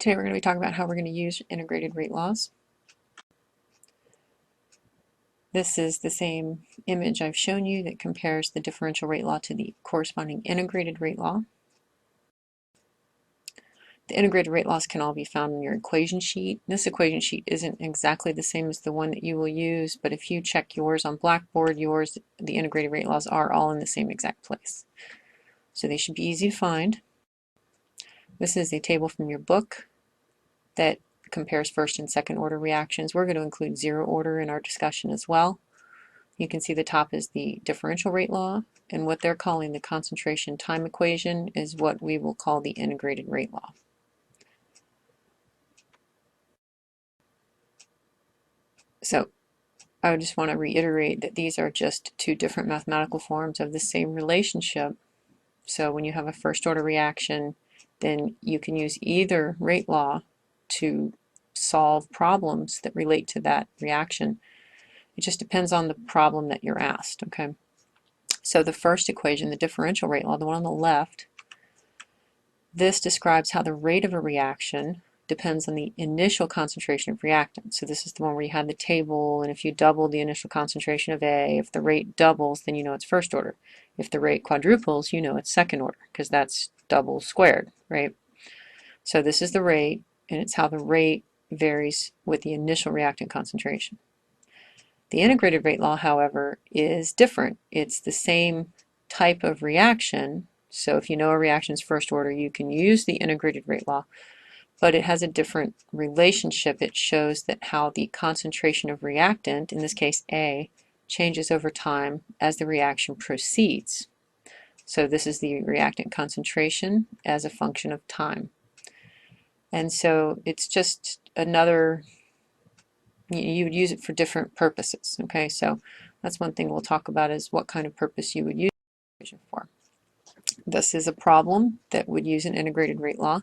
Today we're going to be talking about how we're going to use integrated rate laws. This is the same image I've shown you that compares the differential rate law to the corresponding integrated rate law. The integrated rate laws can all be found in your equation sheet. This equation sheet isn't exactly the same as the one that you will use, but if you check yours on Blackboard, the integrated rate laws are all in the same exact place. So they should be easy to find. This is a table from your book that compares first and second order reactions. We're going to include zero order in our discussion as well. You can see the top is the differential rate law, and what they're calling the concentration time equation is what we will call the integrated rate law. So I just want to reiterate that these are just two different mathematical forms of the same relationship. So when you have a first order reaction, then you can use either rate law to solve problems that relate to that reaction. It just depends on the problem that you're asked, okay? So the first equation, the differential rate law, the one on the left, this describes how the rate of a reaction depends on the initial concentration of reactant. So this is the one where you had the table, and if you double the initial concentration of A, if the rate doubles, then you know it's first order. If the rate quadruples, you know it's second order, because that's double squared, right? So this is the rate, and it's how the rate varies with the initial reactant concentration. The integrated rate law, however, is different. It's the same type of reaction. So if you know a reaction is first order, you can use the integrated rate law, but it has a different relationship. It shows that how the concentration of reactant, in this case A, changes over time as the reaction proceeds. So this is the reactant concentration as a function of time. And so it's just another, you would use it for different purposes, okay? So that's one thing we'll talk about, is what kind of purpose you would use it for. This is a problem that would use an integrated rate law.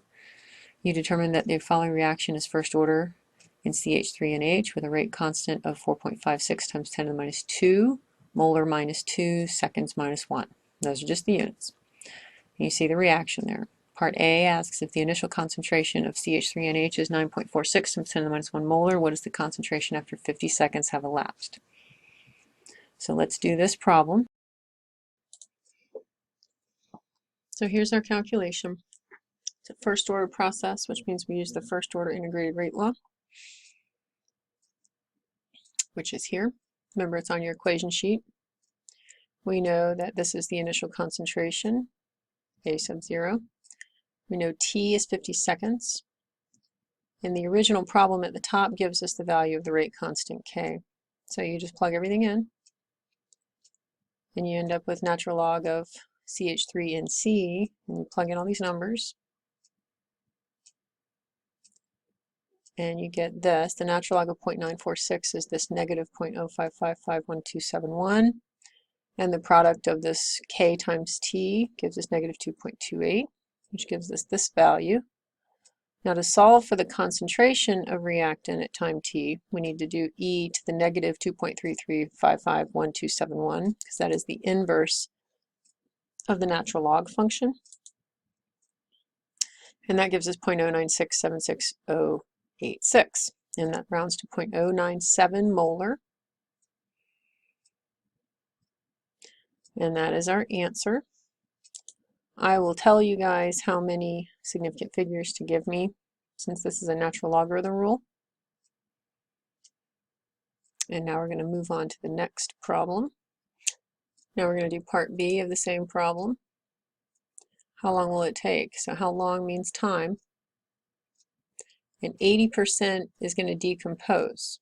You determine that the following reaction is first order in CH3NH with a rate constant of 4.56 times 10 to the minus 2, molar minus 2, seconds minus 1. Those are just the units. And you see the reaction there. Part A asks if the initial concentration of CH3NH is 9.46 times 10 to the minus 1 molar, what is the concentration after 50 seconds have elapsed? So let's do this problem. So here's our calculation. It's a first order process, which means we use the first order integrated rate law, which is here. Remember, it's on your equation sheet. We know that this is the initial concentration, A sub 0. We know T is 50 seconds. And the original problem at the top gives us the value of the rate constant K. So you just plug everything in, and you end up with natural log of CH3NC, and you plug in all these numbers, and you get this. The natural log of 0.946 is this negative 0.05551271, and the product of this K times T gives us negative 2.28, which gives us this value. Now to solve for the concentration of reactant at time t, we need to do e to the negative 2.33551271, because that is the inverse of the natural log function. And that gives us 0.0967686, and that rounds to 0.097 molar. And that is our answer. I will tell you guys how many significant figures to give me, since this is a natural logarithm rule. And now we're going to move on to the next problem. Now we're going to do part B of the same problem. How long will it take? So how long means time. And 80% is going to decompose.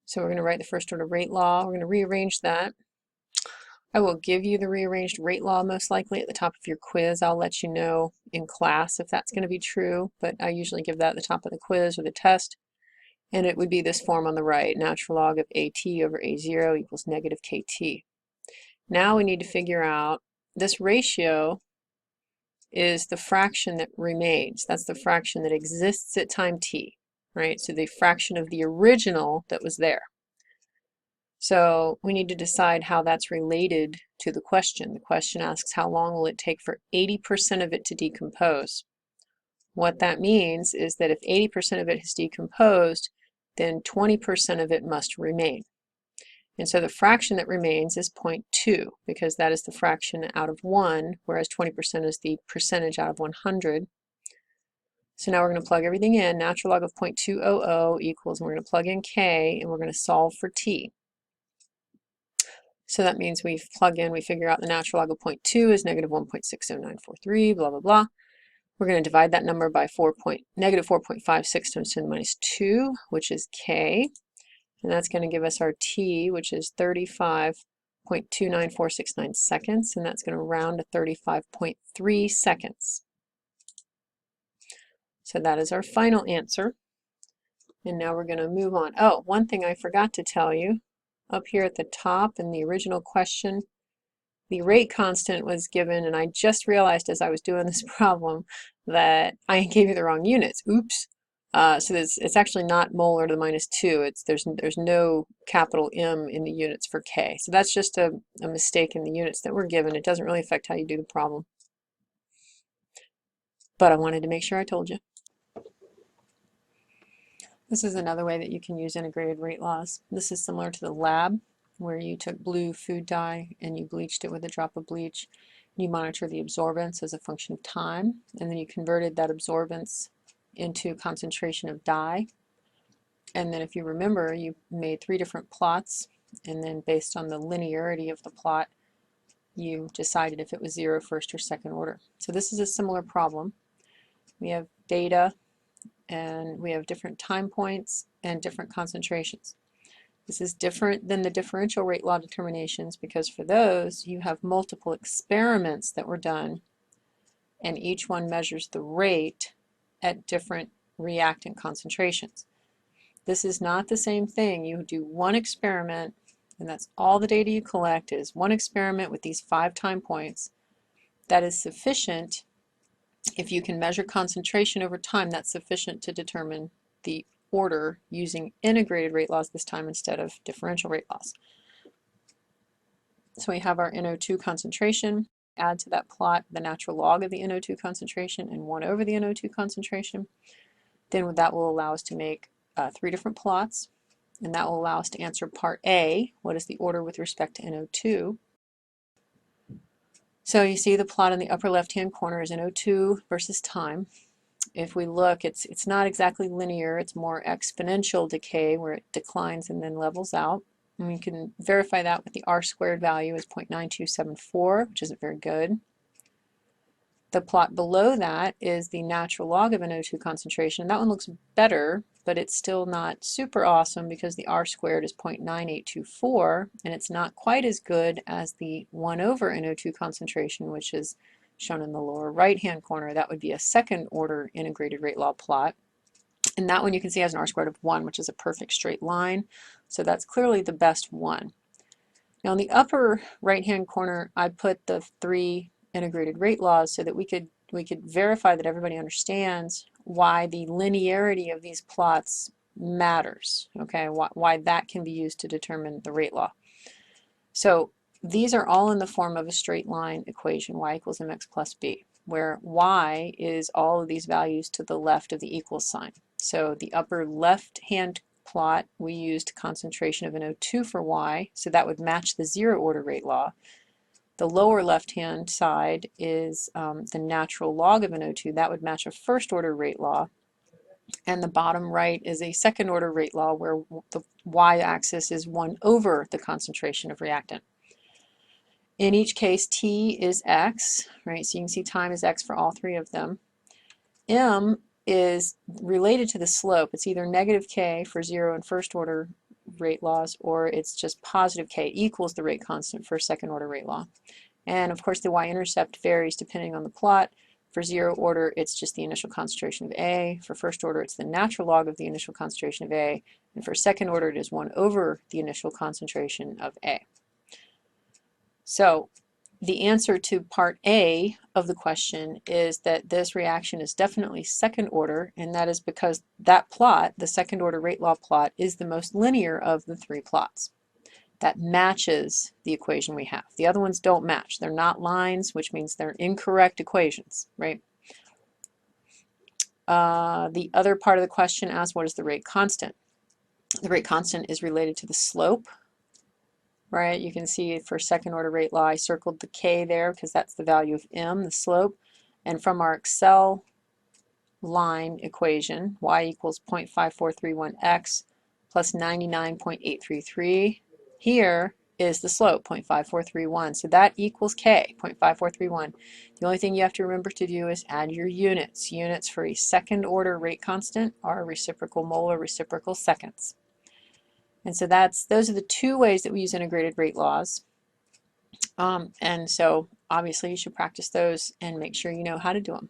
So we're going to write the first order rate law. We're going to rearrange that. I will give you the rearranged rate law most likely at the top of your quiz. I'll let you know in class if that's going to be true, but I usually give that at the top of the quiz or the test. And it would be this form on the right, natural log of AT over A0 equals negative KT. Now we need to figure out, this ratio is the fraction that remains. That's the fraction that exists at time t, right? So the fraction of the original that was there. So we need to decide how that's related to the question. The question asks how long will it take for 80% of it to decompose. What that means is that if 80% of it has decomposed, then 20% of it must remain. And so the fraction that remains is 0.2, because that is the fraction out of 1, whereas 20% is the percentage out of 100. So now we're going to plug everything in. Natural log of 0.200 equals, and we're going to plug in k, and we're going to solve for t. So that means we figure out the natural log of 0.2 is negative 1.60943, blah, blah, blah. We're going to divide that number by negative 4.56 times 10 to the minus 2, which is k. And that's going to give us our t, which is 35.29469 seconds, and that's going to round to 35.3 seconds. So that is our final answer. And now we're going to move on. Oh, one thing I forgot to tell you, up here at the top in the original question, the rate constant was given, and I just realized as I was doing this problem that I gave you the wrong units. Oops. So it's actually not molar to the minus 2. There's no capital M in the units for K. So that's just a mistake in the units that were given. It doesn't really affect how you do the problem. But I wanted to make sure I told you. This is another way that you can use integrated rate laws. This is similar to the lab, where you took blue food dye and you bleached it with a drop of bleach. You monitor the absorbance as a function of time, and then you converted that absorbance into concentration of dye. And then if you remember, you made 3 different plots, and then based on the linearity of the plot, you decided if it was 0, first, or second order. So this is a similar problem. We have data, and we have different time points and different concentrations. This is different than the differential rate law determinations, because for those you have multiple experiments that were done, and each one measures the rate at different reactant concentrations. This is not the same thing. You do one experiment, and that's all the data you collect is one experiment with these 5 time points. That is sufficient. If you can measure concentration over time, that's sufficient to determine the order using integrated rate laws this time instead of differential rate laws. So we have our NO2 concentration. Add to that plot the natural log of the NO2 concentration and 1 over the NO2 concentration. Then that will allow us to make 3 different plots, and that will allow us to answer part A, what is the order with respect to NO2. So you see the plot in the upper left-hand corner is NO2 versus time. If we look, it's not exactly linear, it's more exponential decay where it declines and then levels out. And we can verify that with the R squared value is 0.9274, which isn't very good. The plot below that is the natural log of NO2 concentration. That one looks better, but it's still not super awesome because the R squared is 0.9824, and it's not quite as good as the 1 over NO2 concentration, which is shown in the lower right-hand corner. That would be a second order integrated rate law plot. And that one you can see has an R squared of 1, which is a perfect straight line. So that's clearly the best one. Now in the upper right-hand corner, I put the 3 integrated rate laws so that we could verify that everybody understands why the linearity of these plots matters, okay, why that can be used to determine the rate law. So these are all in the form of a straight line equation, y equals mx plus b, where y is all of these values to the left of the equal sign. So the upper left-hand plot, we used concentration of NO2 for y, so that would match the 0 order rate law. The lower left-hand side is the natural log of NO2. That would match a first order rate law. And the bottom right is a second order rate law where the y-axis is 1 over the concentration of reactant. In each case, t is x, right? So you can see time is x for all 3 of them. M is related to the slope. It's either negative k for 0 and first order rate laws, or it's just positive k equals the rate constant for second order rate law. And of course the y-intercept varies depending on the plot. For 0 order, it's just the initial concentration of A. For first order, it's the natural log of the initial concentration of A. And for second order, it is 1 over the initial concentration of A. So the answer to part A of the question is that this reaction is definitely second order, and that is because that plot, the second order rate law plot, is the most linear of the 3 plots. That matches the equation we have. The other ones don't match. They're not lines, which means they're incorrect equations, right? The other part of the question asks, what is the rate constant? The rate constant is related to the slope, right? You can see for second order rate law, I circled the k there because that's the value of m, the slope. And from our Excel line equation, y equals 0.5431x plus 99.833. Here is the slope, 0.5431. So that equals k, 0.5431. The only thing you have to remember to do is add your units. Units for a second order rate constant are reciprocal mole or reciprocal seconds. And so those are the two ways that we use integrated rate laws. And so obviously you should practice those and make sure you know how to do them.